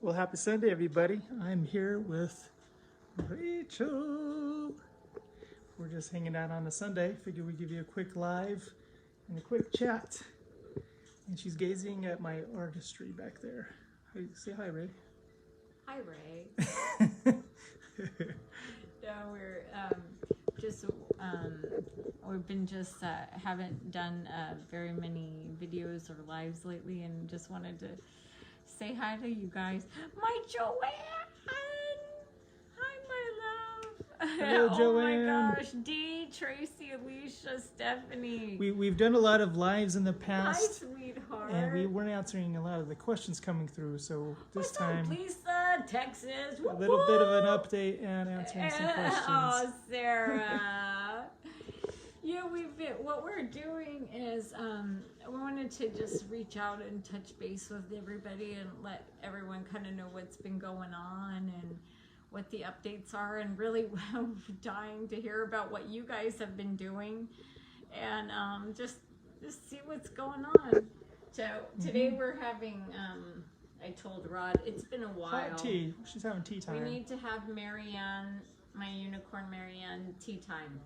Well, happy Sunday, everybody. I'm here with Rachel. We're just hanging out on a Sunday. Figure we give you a quick live and a quick chat. And she's gazing at my artistry back there. Say hi, Ray. Hi, Ray. No, we're we've been haven't done very many videos or lives lately, and just wanted to say hi to you guys. My Joanne! Hi, my love! Hello, Oh Joanne. my gosh, Dee, Tracy, Alicia, Stephanie. We've done a lot of lives in the Hi, past. sweetheart. And we weren't answering a lot of the questions coming through, so this What's time up, Lisa, Texas? a little bit of an update and answering some questions. Oh, Sarah. Yeah, what we're doing is we wanted to just reach out and touch base with everybody and let everyone kind of know what's been going on and what the updates are, and really dying to hear about what you guys have been doing, and just see what's going on. So today we're having I told Rod it's been a while. Hot tea. She's having tea time. We need to have Marianne, my unicorn Marianne, tea time.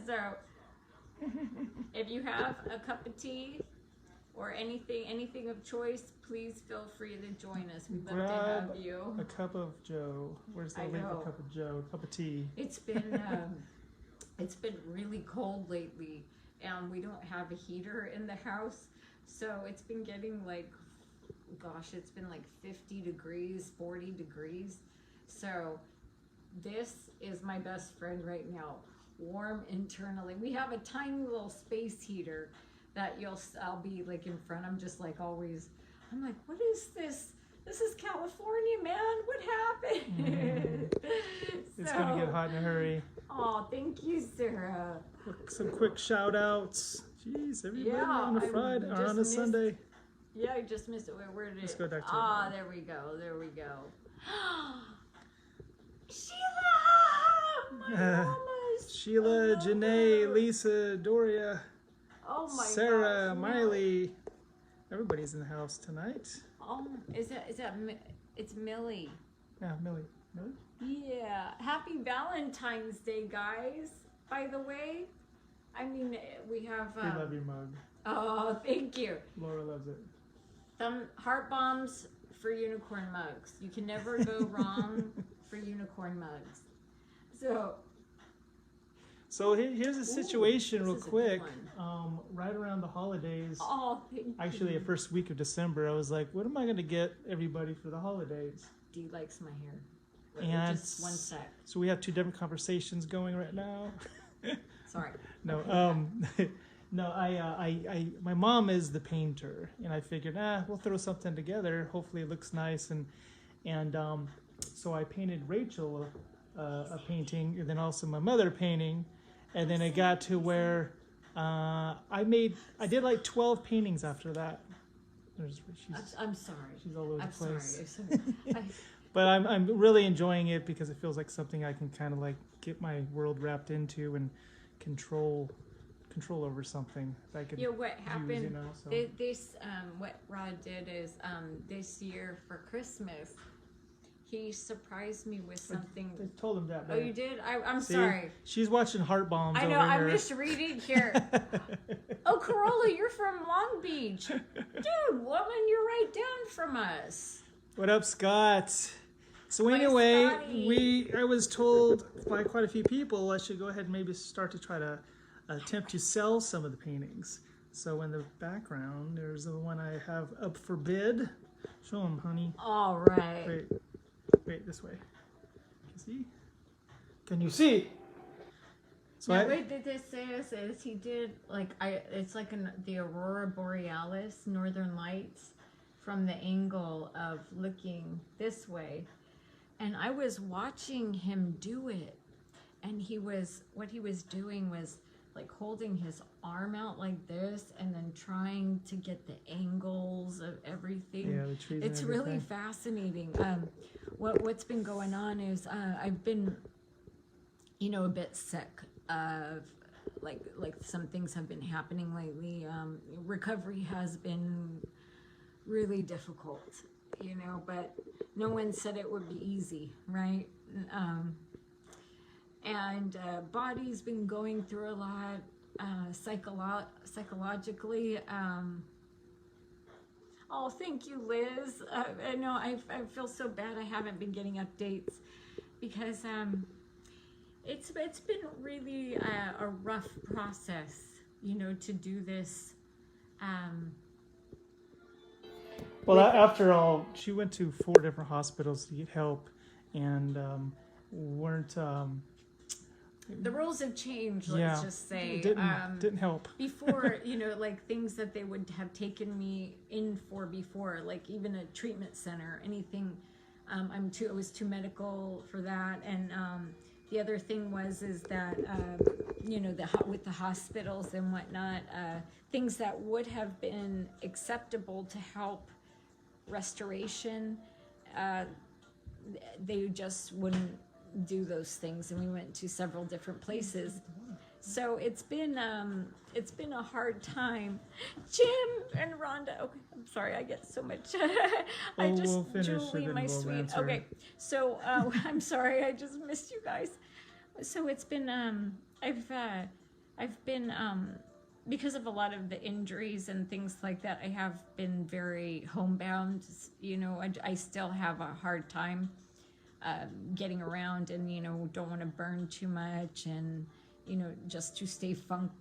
So if you have a cup of tea or anything of choice, please feel free to join us. We'd love to have you. A cup of Joe. Where's the leave a cup of Joe? A cup of tea. It's been really cold lately, and we don't have a heater in the house, so it's been getting like, gosh, it's been like 50 degrees, 40 degrees. So this is my best friend right now. Warm internally. We have a tiny little space heater that I'll be like in front. I'm just like always, I'm like, what is this? This is California, man. What happened? It's gonna get hot in a hurry. Oh, thank you, Sarah. Some quick shout outs. Jeez, everybody on a Friday or on a Sunday. Yeah, I just missed it. Where did Let's it? go back to it. There we go. There we go. Sheila! My mama! Sheila, Janae, Lisa, Doria, Sarah, gosh, Miley. Everybody's in the house tonight. Oh, it's Millie. Yeah, Millie. Millie? Yeah. Happy Valentine's Day, guys. By the way, I mean, we have... We love your mug. Oh, thank you. Laura loves it. Some heart bombs for unicorn mugs. You can never go wrong for unicorn mugs. So here's a situation real quick. Right around the holidays, actually the first week of December, I was like, what am I going to get everybody for the holidays? Dee likes my hair. And just one sec. So we have two different conversations going right now. Sorry. No, no, I my mom is the painter, and I figured, we'll throw something together. Hopefully it looks nice, and so I painted Rachel a painting, and then also my mother a painting, and then it got to where I did like 12 paintings after that. I'm sorry. She's all over the place. Sorry. But I'm really enjoying it because it feels like something I can kind of like get my world wrapped into and control over something that I could what happened? Use, so. This what Rod did is this year for Christmas, he surprised me with something. I told him that. Oh, you did? I'm See, sorry. She's watching Heart Bombs. I know. Over I'm here. misreading here. Oh, Corolla, you're from Long Beach, dude. Woman, you're right down from us. What up, Scott? So Hi, anyway, Scotty. I was told by quite a few people I should go ahead and maybe start to try to attempt to sell some of the paintings. So in the background, there's the one I have up for bid. Show them, honey. All right. Wait, this way. See? Can you see? So what did this say? Is he did like it's like the Aurora Borealis, Northern Lights, from the angle of looking this way, and I was watching him do it, and what he was doing was like holding his arm out like this and then trying to get the angles of everything. Yeah, the trees. It's really fascinating. What's been going on is I've been, a bit sick of like some things have been happening lately. Recovery has been really difficult, but no one said it would be easy, right? And body's been going through a lot psychologically. Oh, thank you, Liz. I know I feel so bad I haven't been getting updates because it's been really a rough process, to do this. Well, after all, she went to 4 different hospitals to get help, and weren't. The rules have changed. Let's Yeah, just say it didn't help. before. Like things that they would have taken me in for before, like even a treatment center, anything. I was too medical for that, and the other thing is that with the hospitals and whatnot, things that would have been acceptable to help restoration, they just wouldn't do those things, and we went to several different places. So it's been a hard time. Jim and Rhonda. Okay, I'm sorry, I get so much. We'll finish Julie, it my and we'll sweet. answer. Okay, so I'm sorry, I just missed you guys. So it's been I've been because of a lot of the injuries and things like that, I have been very homebound. I still have a hard time getting around, and don't want to burn too much, and just to stay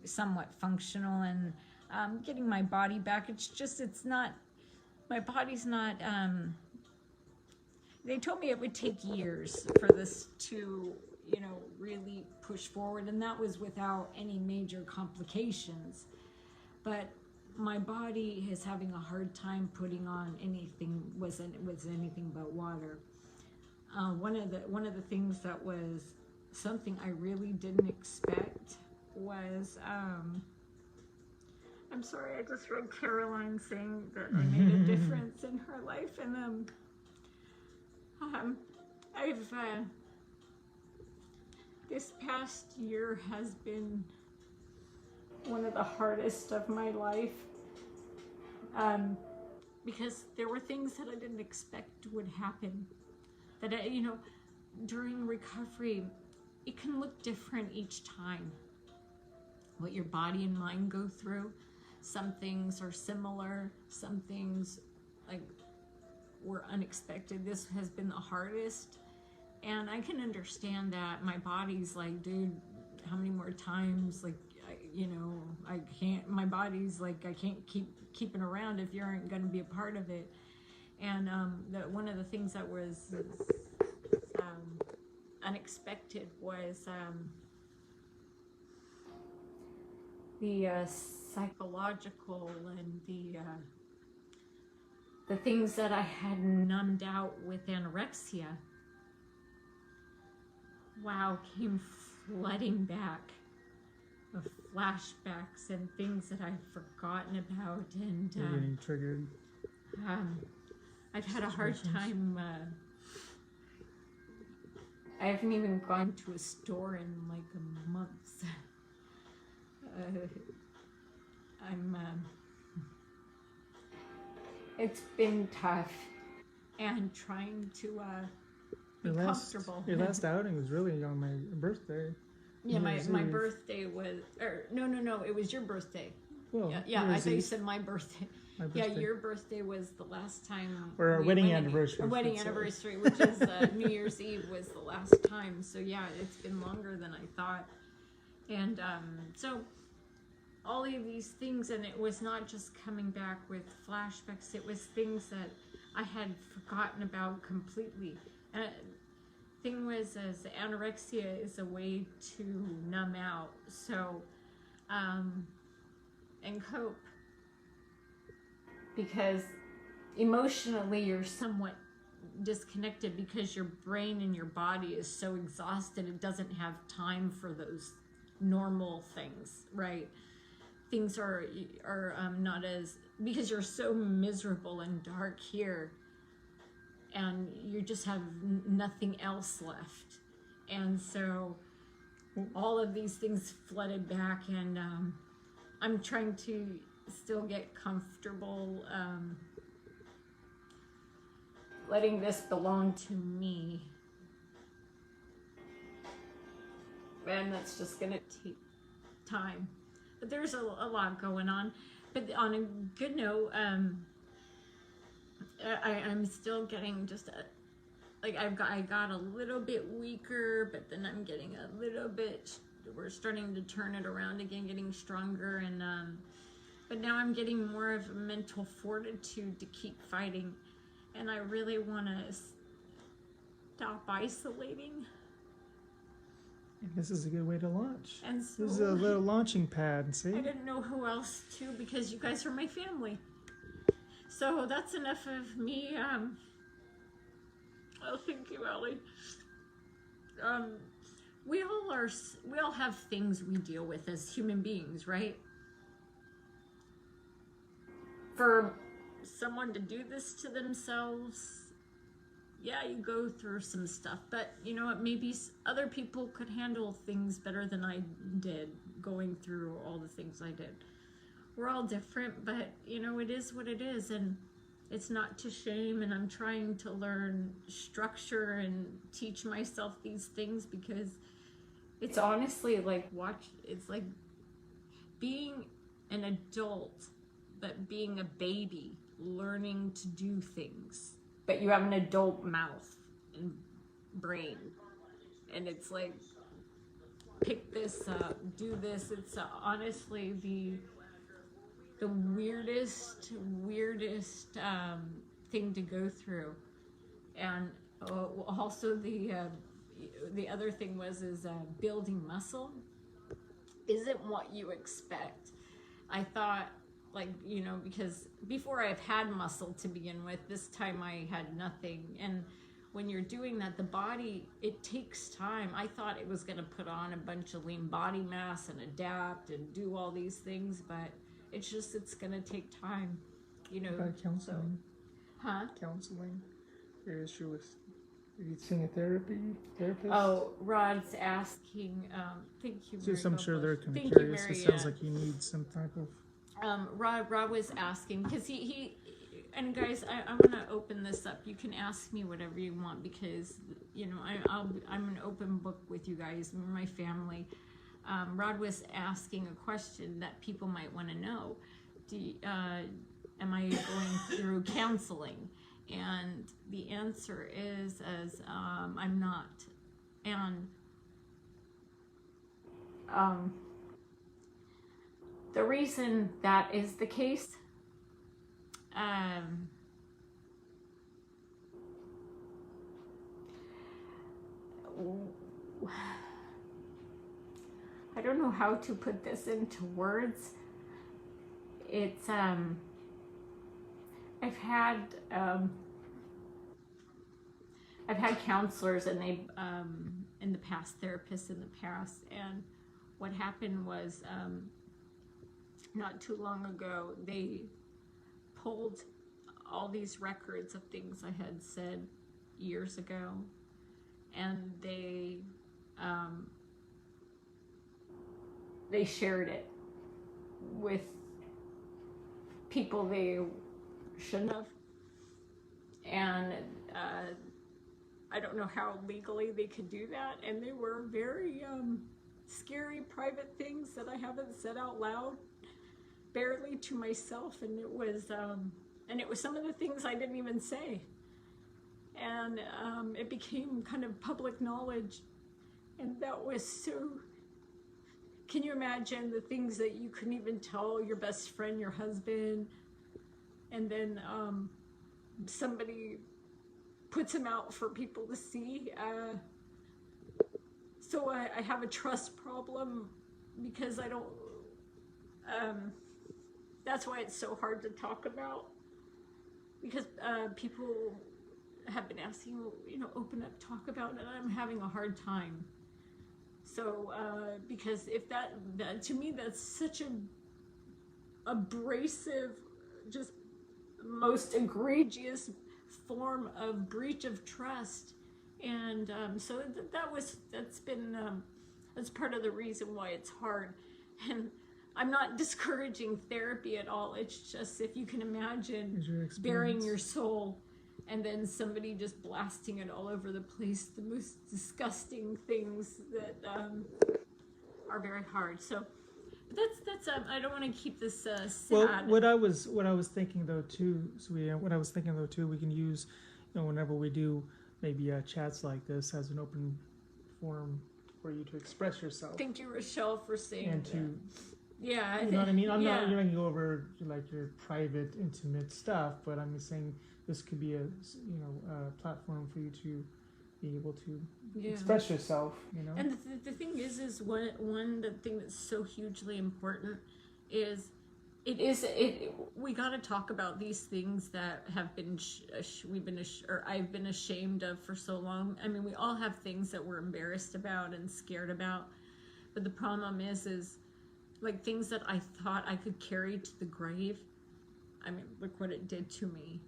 somewhat functional, and getting my body back. It's not, my body's not. They told me it would take years for this to really push forward, and that was without any major complications. But my body is having a hard time putting on anything with anything but water. One of the things that was something I really didn't expect was I'm sorry, I just read Caroline saying that I made a difference in her life, and I've this past year has been one of the hardest of my life, because there were things that I didn't expect would happen. That during recovery, it can look different each time. What your body and mind go through. Some things are similar. Some things were unexpected. This has been the hardest. And I can understand that. My body's like, dude, how many more times? I can't, my body's like, I can't keep keeping around if you aren't going to be a part of it. And one of the things that was unexpected was the psychological and the things that I had numbed out with anorexia. Wow, came flooding back of flashbacks and things that I'd forgotten about, and You're getting triggered. I've had a hard time. I haven't even gone to a store in like a month. It's been tough, and trying to be comfortable. Your last outing was really on my birthday. Yeah, my birthday was, no, it was your birthday. Well, yeah, I thought you said my birthday. My birthday. Yeah, your birthday was the last time. Or our wedding anniversary. Our wedding anniversary, which is New Year's Eve, was the last time. So yeah, it's been longer than I thought. And so all of these things, and it was not just coming back with flashbacks, it was things that I had forgotten about completely. And thing was, as anorexia is a way to numb out, so and cope, because emotionally you're somewhat disconnected because your brain and your body is so exhausted it doesn't have time for those normal things, right? Things are not as, because you're so miserable and dark here, and you just have nothing else left. And so all of these things flooded back, and I'm trying to still get comfortable. letting this belong to me. And that's just gonna take time. But there's a lot going on. But on a good note, I'm still getting just I got a little bit weaker, but then I'm getting a little bit. We're starting to turn it around again, getting stronger, and but now I'm getting more of a mental fortitude to keep fighting, and I really want to stop isolating. This is a good way to launch. And so This is a little launching pad, see? I didn't know who else to, because you guys are my family. So that's enough of me. Oh, thank you, Ellie. We all have things we deal with as human beings, right? For someone to do this to themselves, yeah, you go through some stuff, but you know what, maybe other people could handle things better than I did, going through all the things I did. We're all different, but you know, it is what it is, and it's not to shame, and I'm trying to learn structure and teach myself these things, because it's honestly like it's like being an adult, but being a baby, learning to do things. But you have an adult mouth and brain, and it's like, pick this up, do this. It's honestly the weirdest thing to go through. And also the other thing is building muscle isn't what you expect. I thought, like, you know, because before I've had muscle to begin with, this time I had nothing. And when you're doing that, the body, it takes time. I thought it was going to put on a bunch of lean body mass and adapt and do all these things, but it's going to take time, you know. About counseling. Huh? Counseling. Your issue with, are you seeing a therapist? Oh, Rod's asking, thank you, Mary. Just, I'm sure they're kind of Thank curious. you, It Mary. sounds like you need some type of... Rod was asking, because he and guys, I'm gonna open this up. You can ask me whatever you want, because you know I'm an open book with you guys, my family. Rod was asking a question that people might want to know. Am I going through counseling? And the answer is I'm not. And the reason that is the case, I don't know how to put this into words. It's I've had counselors, and they in the past, therapists in the past, and what happened was not too long ago, they pulled all these records of things I had said years ago, and they shared it with people they shouldn't have, and I don't know how legally they could do that, and they were very scary private things that I haven't said out loud, barely to myself, and it was some of the things I didn't even say, and it became kind of public knowledge, and that was so. Can you imagine the things that you couldn't even tell your best friend, your husband, and then somebody puts them out for people to see? So I have a trust problem, because I don't, that's why it's so hard to talk about, because people have been asking, you know, open up, talk about it, and I'm having a hard time. So, because if that to me, that's such a abrasive, just most egregious form of breach of trust. And so that's part of the reason why it's hard. And I'm not discouraging therapy at all. It's just, if you can imagine bearing your soul and then somebody just blasting it all over the place, the most disgusting things that are very hard. So that's I don't want to keep this sad. Well, what I was thinking though too, we can use, whenever we do maybe chats like this as an open forum for you to express yourself. Thank you, Rochelle, for saying and that. to, Yeah, you know what I mean. You're not going to go over like your private, intimate stuff, but I'm just saying this could be a platform for you to be able to express yourself. And the thing is the thing that's so hugely important is we got to talk about these things that have been I've been ashamed of for so long. I mean, we all have things that we're embarrassed about and scared about, but the problem is like things that I thought I could carry to the grave. I mean, look what it did to me.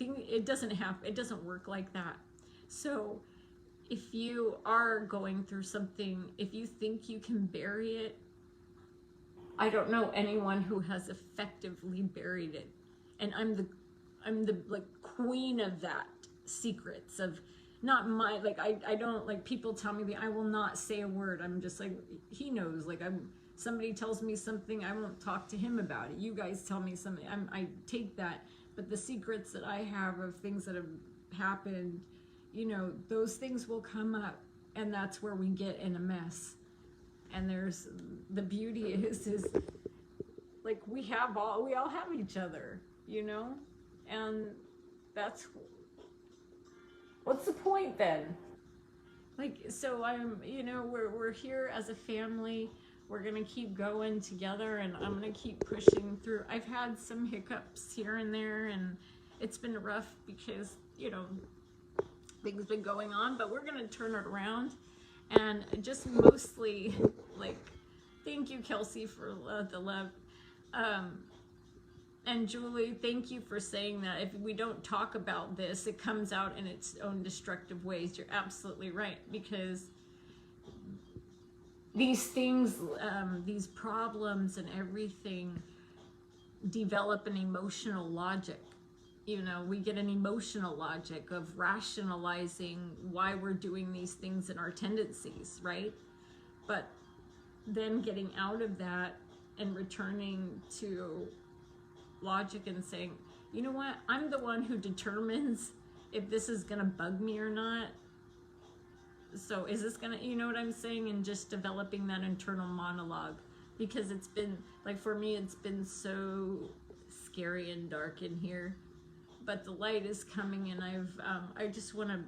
It doesn't work like that. So if you are going through something, if you think you can bury it, I don't know anyone who has effectively buried it. And I'm the like queen of that, secrets of not my, like, I don't, like, people tell me I will not say a word. I'm just like, he knows, like, somebody tells me something, I won't talk to him about it. You guys tell me something, I take that. But the secrets that I have of things that have happened, those things will come up, and that's where we get in a mess. And there's, the beauty is like, we all have each other, and that's, what's the point then? Like, so we're here as a family. We're going to keep going together, and I'm going to keep pushing through. I've had some hiccups here and there, and it's been rough because, things been going on, but we're going to turn it around. And just mostly, like, thank you, Kelsey, for the love. And Julie, thank you for saying that. If we don't talk about this, it comes out in its own destructive ways. You're absolutely right, because these things, these problems and everything develop an emotional logic. We get an emotional logic of rationalizing why we're doing these things and our tendencies, right? But then getting out of that and returning to logic and saying, you know what, I'm the one who determines if this is gonna bug me or not. So is this gonna, you know what I'm saying? And just developing that internal monologue, because it's been, like, for me, it's been so scary and dark in here, but the light is coming, and I just want to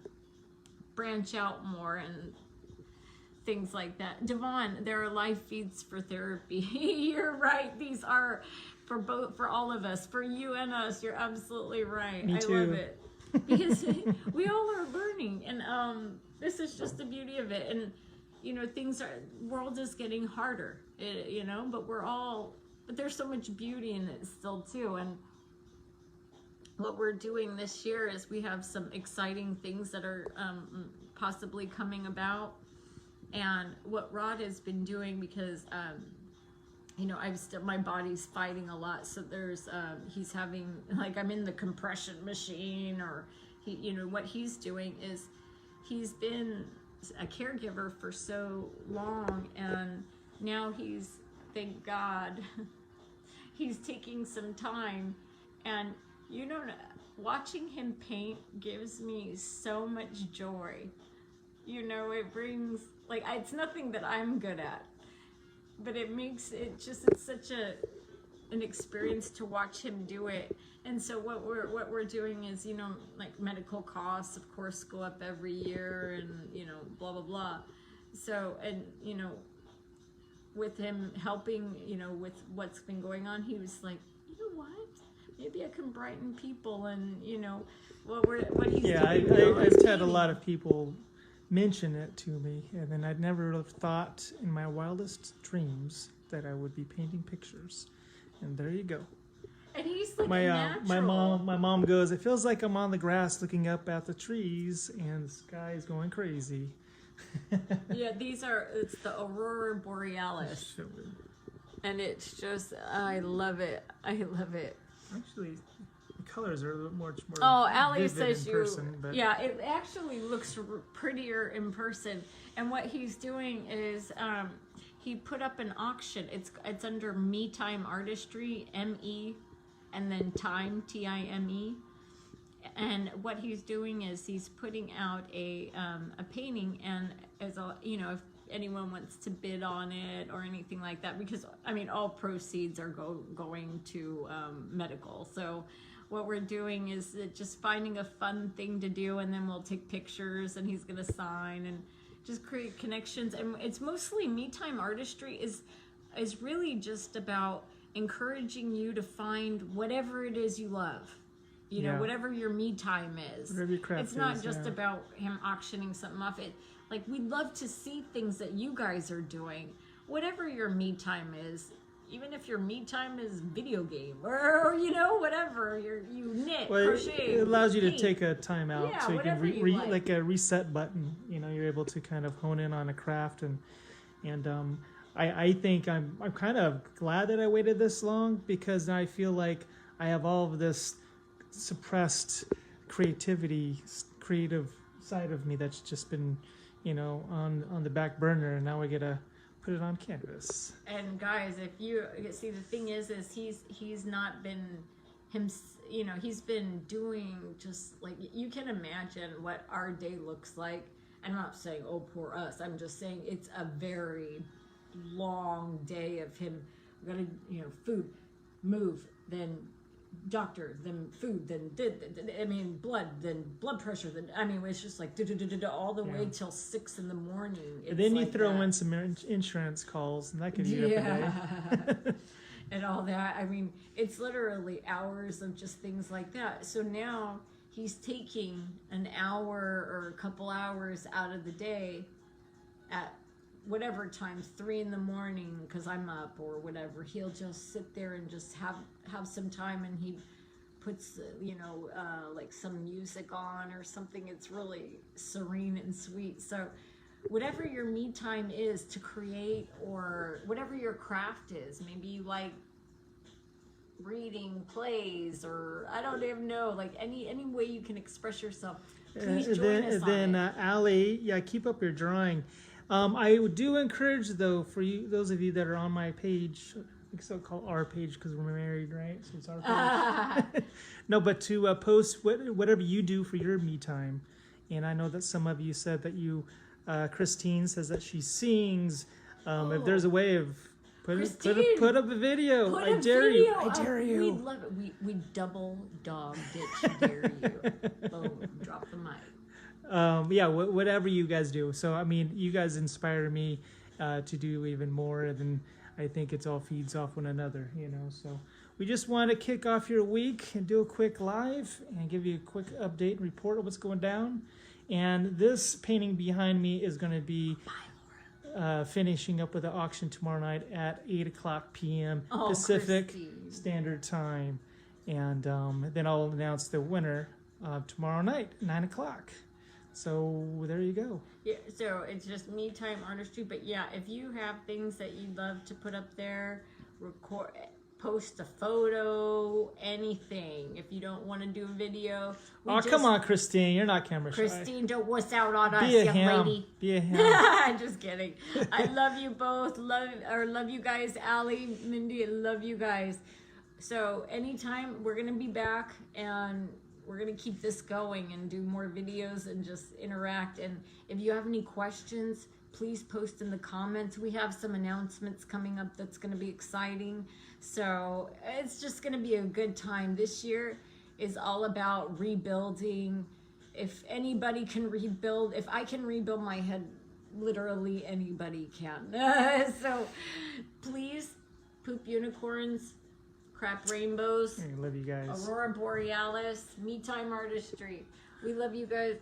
branch out more and things like that. Devon, there are live feeds for therapy. You're right. These are for all of us, for you and us. You're absolutely right. Me too. I love it, because we all are learning, and this is just the beauty of it. And world is getting harder, but there's so much beauty in it still too. And what we're doing this year is we have some exciting things that are possibly coming about. And what Rod has been doing, because my body's fighting a lot, so there's he's having, like, I'm in the compression machine, or what he's doing is he's been a caregiver for so long, and now thank God, he's taking some time. And watching him paint gives me so much joy. It brings, like, it's nothing that I'm good at, but it makes it just, it's such an experience to watch him do it. And so what we're doing is, like, medical costs, of course, go up every year, and, blah, blah, blah. So, and, with him helping, with what's been going on, he was like, you know what? Maybe I can brighten people, and what he's doing. I've had a lot of people mention it to me, and then I'd never have thought in my wildest dreams that I would be painting pictures. And there you go. And he's like my mom goes, it feels like I'm on the grass looking up at the trees, and the sky is going crazy. Yeah, it's the Aurora Borealis. And it's just, I love it. I love it. Actually, colors are a little much more. Oh, Allie vivid says in person, but yeah, it actually looks prettier in person. And what he's doing is he put up an auction. It's under Me Time Artistry, M-E, and then Time, T-I-M-E. And what he's doing is he's putting out a painting, and as a, you know, if anyone wants to bid on it or anything like that, because I mean all proceeds are going to medical. So what we're doing is just finding a fun thing to do, and then we'll take pictures, and he's gonna sign and just create connections. And it's mostly Me Time Artistry is really just about encouraging you to find whatever it is you love. You know, whatever your me time is. Whatever your craft it's not is, just about him auctioning something off. Like, we'd love to see things that you guys are doing. Whatever your me time is, even if your me time is video game or you know, whatever, you knit, crochet. It allows you paint. to take a time out, Yeah, so you whatever can you like. like a reset button. You know, you're able to kind of hone in on a craft, and I think I'm kind of glad that I waited this long, because I feel like I have all of this suppressed creative side of me that's just been, you know, on the back burner, and now I get to put it on canvas. And guys, if you see, the thing is he's not been him, you know, he's been doing just like, you can imagine what our day looks like. I'm not saying, oh, poor us. I'm just saying it's a very long day of him. We're gonna, you know, food, move, then doctor, then food, then blood, then blood pressure, then it's just like all the way till 6 a.m. And then you throw in some insurance calls, and that can eat up a day. And all that. I mean, it's literally hours of just things like that. So now he's taking an hour or a couple hours out of the day at whatever time, 3 a.m, because I'm up or whatever. He'll just sit there and just have some time, and he puts like some music on or something. It's really serene and sweet. So whatever your me time is to create, or whatever your craft is, maybe you like reading plays, or I don't even know, like any way you can express yourself. Please join us on it. Allie, keep up your drawing. I do encourage, though, for you, those of you that are on my page, I think so called our page because we're married, right? So it's our page. No, but to post whatever you do for your me time. And I know that some of you said that you, Christine says that she sings. If there's a way of put up a video, I dare you. We'd love it. We double dog ditch dare you. Boom, drop the mic. Whatever you guys do. So, I mean, you guys inspire me to do even more, and I think it all feeds off one another, you know. So we just want to kick off your week and do a quick live and give you a quick update and report of what's going down. And this painting behind me is going to be finishing up with the auction tomorrow night at 8:00 p.m. Pacific Standard Time. And then I'll announce the winner tomorrow night, 9:00. So there you go. Yeah, so it's just Me Time Artistry. But yeah, if you have things that you'd love to put up there, record, post a photo, anything. If you don't want to do a video. Come on, Christine. You're not camera shy. Christine, don't wuss out on us, young lady. Be a ham. I'm just kidding. I love you both. Love you guys. Allie, Mindy, I love you guys. So anytime, we're going to be back, and we're going to keep this going and do more videos and just interact. And if you have any questions, please post in the comments. We have some announcements coming up that's going to be exciting. So it's just going to be a good time. This year is all about rebuilding. If anybody can rebuild, if I can rebuild my head, literally anybody can. So please, poop unicorns, crap rainbows. I love you guys. Aurora Borealis, Me Time Artistry. We love you guys.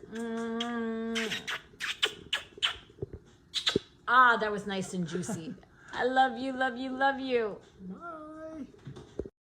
That was nice and juicy. I love you, love you, love you. Bye.